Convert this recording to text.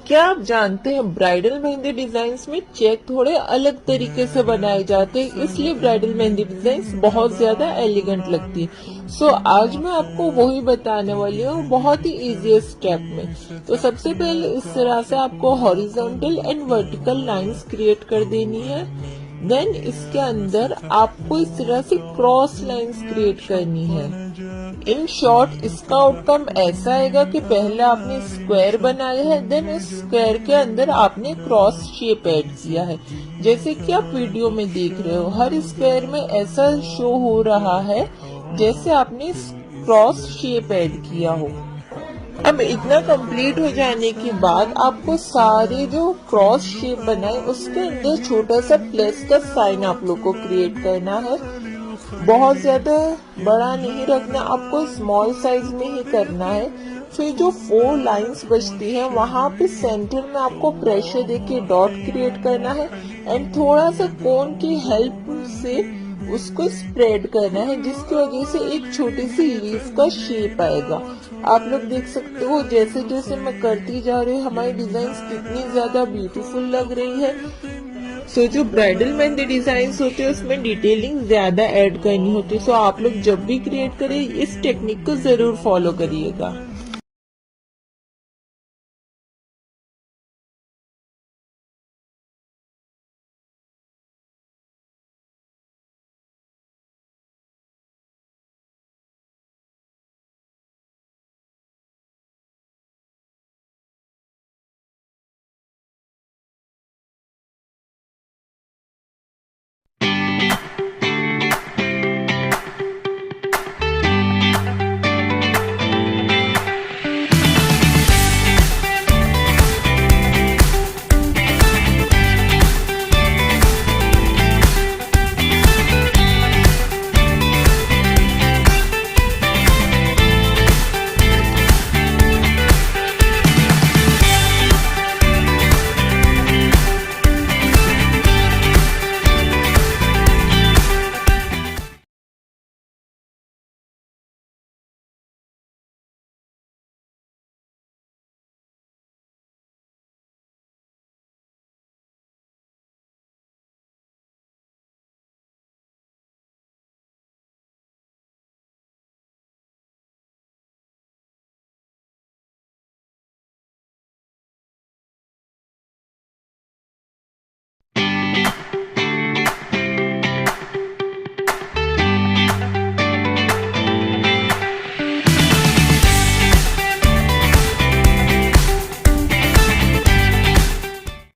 क्या आप जानते हैं ब्राइडल मेहंदी डिजाइन्स में चेक थोड़े अलग तरीके से बनाए जाते हैं, इसलिए ब्राइडल मेहंदी डिजाइन्स बहुत ज्यादा एलिगेंट लगती है। आज मैं आपको वही बताने वाली हूँ बहुत ही इजी स्टेप में। तो सबसे पहले इस तरह से आपको horizontal and vertical lines create कर देनी है। देन इसके अंदर आपको इस तरह से क्रॉस लाइंस क्रिएट करनी है। इन शॉर्ट इसका आउटकम ऐसा आएगा कि पहले आपने स्क्वायर बनाया है, देन इस स्क्वायर के अंदर आपने क्रॉस शेप ऐड किया है। जैसे कि आप वीडियो में देख रहे हो, हर स्क्वायर में ऐसा शो हो रहा है जैसे आपने क्रॉस शेप ऐड किया हो। अब इतना कंप्लीट हो जाने के बाद आपको सारे जो क्रॉस शेप बनाए उसके अंदर छोटा सा प्लस का साइन आप लोग को क्रिएट करना है। बहुत ज्यादा बड़ा नहीं रखना, आपको स्मॉल साइज में ही करना है। फिर जो 4 लाइंस बचती हैं वहां पे सेंटर में आपको प्रेशर देके डॉट क्रिएट करना है एंड थोड़ा सा कोन की हेल्प से उसको स्प्रेड करना है, जिसकी वजह से एक छोटी सी लीफ का शेप आएगा। आप लोग देख सकते हो जैसे जैसे मैं करती जा रही हूँ हमारी डिजाइन कितनी ज्यादा ब्यूटीफुल लग रही है। जो ब्राइडल मेहंदी डिजाइन होते हैं उसमें डिटेलिंग ज्यादा ऐड करनी होती है। आप लोग जब भी क्रिएट करें इस टेक्निक को जरूर फॉलो करिएगा।